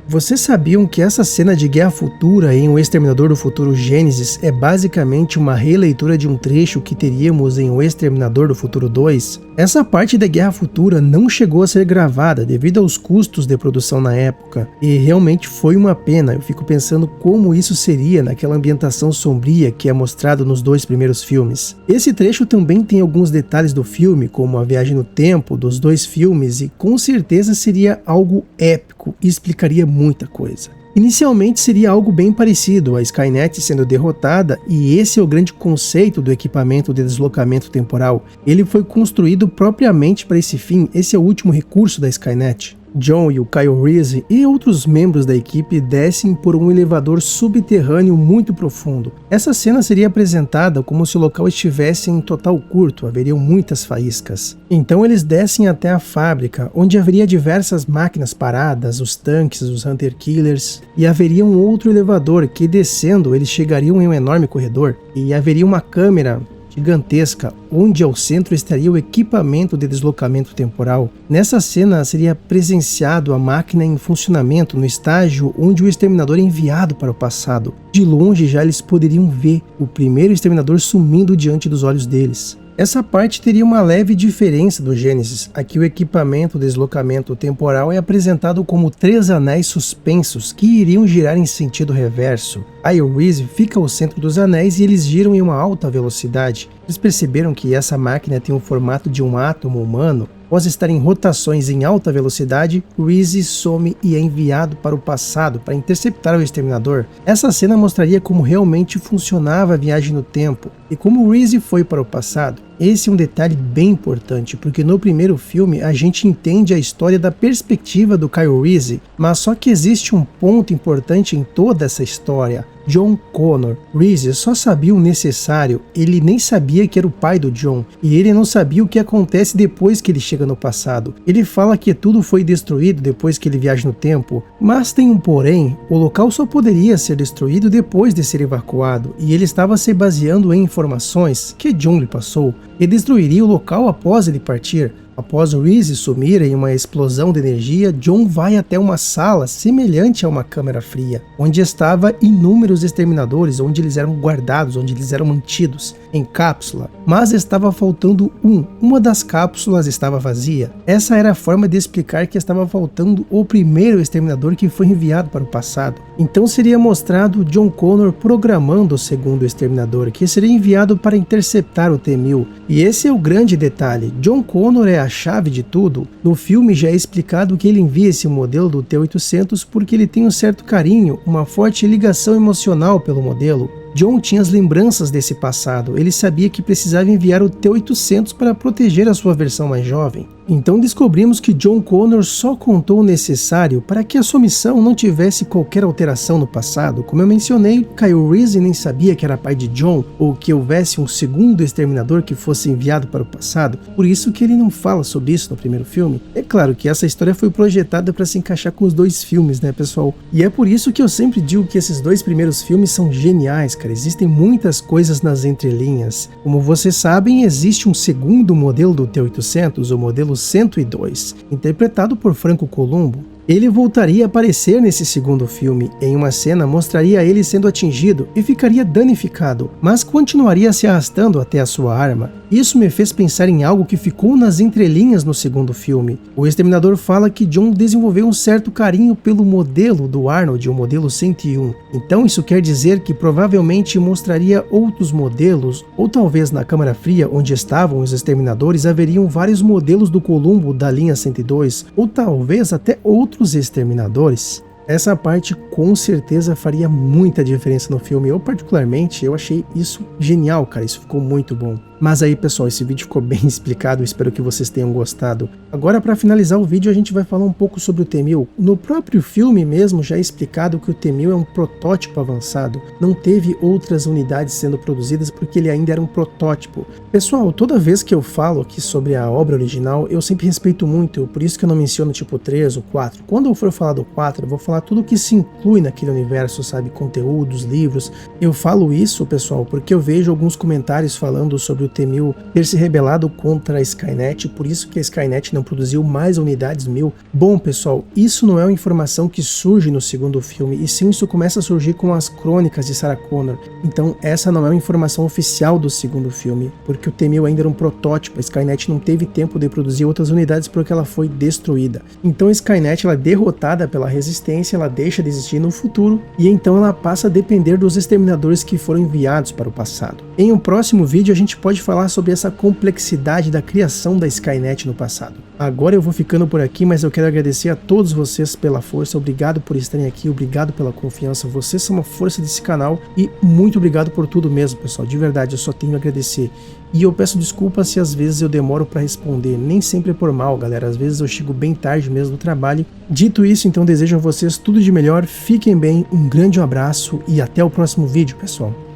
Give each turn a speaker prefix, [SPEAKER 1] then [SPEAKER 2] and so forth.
[SPEAKER 1] Vocês sabiam que essa cena de Guerra Futura em O Exterminador do Futuro Gênesis é basicamente uma releitura de um trecho que teríamos em O Exterminador do Futuro 2? Essa parte da Guerra Futura não chegou a ser gravada devido aos custos de produção na época, e realmente foi uma pena. Eu fico pensando como isso seria naquela ambientação sombria que é mostrado nos dois primeiros filmes. Esse trecho também tem alguns detalhes do filme, como a viagem no tempo dos dois filmes, e com certeza seria algo épico e explicaria muita coisa. Inicialmente seria algo bem parecido, a Skynet sendo derrotada, e esse é o grande conceito do equipamento de deslocamento temporal. Ele foi construído propriamente para esse fim, esse é o último recurso da Skynet. John e o Kyle Reese e outros membros da equipe descem por um elevador subterrâneo muito profundo. Essa cena seria apresentada como se o local estivesse em total curto, haveriam muitas faíscas. Então eles descem até a fábrica, onde haveria diversas máquinas paradas, os tanques, os Hunter Killers, e haveria um outro elevador que, descendo, eles chegariam em um enorme corredor, e haveria uma câmera gigantesca, onde ao centro estaria o equipamento de deslocamento temporal. Nessa cena seria presenciado a máquina em funcionamento no estágio onde o exterminador é enviado para o passado. De longe já eles poderiam ver o primeiro exterminador sumindo diante dos olhos deles. Essa parte teria uma leve diferença do Gênesis. Aqui o equipamento de deslocamento temporal é apresentado como 3 anéis suspensos que iriam girar em sentido reverso. Kyle Reese fica ao centro dos anéis e eles giram em uma alta velocidade. Eles perceberam que essa máquina tem o formato de um átomo humano. Após estar em rotações em alta velocidade, Reese some e é enviado para o passado para interceptar o exterminador. Essa cena mostraria como realmente funcionava a viagem no tempo e como Reese foi para o passado. Esse é um detalhe bem importante, porque no primeiro filme a gente entende a história da perspectiva do Kyle Reese, mas só que existe um ponto importante em toda essa história. John Connor. Reese só sabia o necessário, ele nem sabia que era o pai do John, e ele não sabia o que acontece depois que ele chega no passado. Ele fala que tudo foi destruído depois que ele viaja no tempo, mas tem um porém, o local só poderia ser destruído depois de ser evacuado, e ele estava se baseando em informações que John lhe passou, e destruiria o local após ele partir. Após Reese sumir em uma explosão de energia, John vai até uma sala semelhante a uma câmara fria, onde estava inúmeros exterminadores, onde eles eram guardados, onde eles eram mantidos, em cápsula. Mas estava faltando uma das cápsulas estava vazia. Essa era a forma de explicar que estava faltando o primeiro exterminador que foi enviado para o passado. Então seria mostrado John Connor programando o segundo exterminador, que seria enviado para interceptar o T-1000. E esse é o grande detalhe, John Connor é a chave de tudo. No filme já é explicado que ele envia esse modelo do T-800 porque ele tem um certo carinho, uma forte ligação emocional pelo modelo. John tinha as lembranças desse passado, ele sabia que precisava enviar o T-800 para proteger a sua versão mais jovem. Então descobrimos que John Connor só contou o necessário para que a sua missão não tivesse qualquer alteração no passado. Como eu mencionei, Kyle Reese nem sabia que era pai de John, ou que houvesse um segundo exterminador que fosse enviado para o passado, por isso que ele não fala sobre isso no primeiro filme. É claro que essa história foi projetada para se encaixar com os dois filmes, né, pessoal? E é por isso que eu sempre digo que esses dois primeiros filmes são geniais, cara. Existem muitas coisas nas entrelinhas. Como vocês sabem, existe um segundo modelo do T-800, o modelo 102, interpretado por Franco Columbo. Ele voltaria a aparecer nesse segundo filme. Em uma cena mostraria ele sendo atingido e ficaria danificado, mas continuaria se arrastando até a sua arma. Isso me fez pensar em algo que ficou nas entrelinhas no segundo filme. O exterminador fala que John desenvolveu um certo carinho pelo modelo do Arnold, o modelo 101. Então isso quer dizer que provavelmente mostraria outros modelos, ou talvez na Câmara Fria, onde estavam os exterminadores, haveriam vários modelos do Columbo da linha 102, ou talvez até outros exterminadores. Essa parte com certeza faria muita diferença no filme. Eu particularmente, eu achei isso genial, cara, isso ficou muito bom. Mas aí, pessoal, esse vídeo ficou bem explicado, espero que vocês tenham gostado. Agora, para finalizar o vídeo, a gente vai falar um pouco sobre o T-1000. No próprio filme mesmo já é explicado que o T-1000 é um protótipo avançado. Não teve outras unidades sendo produzidas porque ele ainda era um protótipo. Pessoal, toda vez que eu falo aqui sobre a obra original, eu sempre respeito muito, por isso que eu não menciono tipo 3 ou 4. Quando eu for falar do 4, eu vou falar falar tudo que se inclui naquele universo, sabe? Conteúdos, livros. Eu falo isso, pessoal, porque eu vejo alguns comentários falando sobre o T-1000 ter se rebelado contra a Skynet, por isso que a Skynet não produziu mais unidades 1000. Bom, pessoal, isso não é uma informação que surge no segundo filme, e sim isso começa a surgir com as crônicas de Sarah Connor. Então essa não é uma informação oficial do segundo filme, porque o T-1000 ainda era um protótipo, a Skynet não teve tempo de produzir outras unidades porque ela foi destruída. Então a Skynet ela é derrotada pela resistência, ela deixa de existir no futuro, e então ela passa a depender dos exterminadores que foram enviados para o passado. Em um próximo vídeo a gente pode falar sobre essa complexidade da criação da Skynet no passado. Agora eu vou ficando por aqui, mas eu quero agradecer a todos vocês pela força, obrigado por estarem aqui, obrigado pela confiança, vocês são uma força desse canal e muito obrigado por tudo mesmo, pessoal, de verdade, eu só tenho a agradecer. E eu peço desculpas se às vezes eu demoro para responder, nem sempre é por mal, galera, às vezes eu chego bem tarde mesmo no trabalho. Dito isso, então desejo a vocês tudo de melhor, fiquem bem, um grande abraço e até o próximo vídeo, pessoal.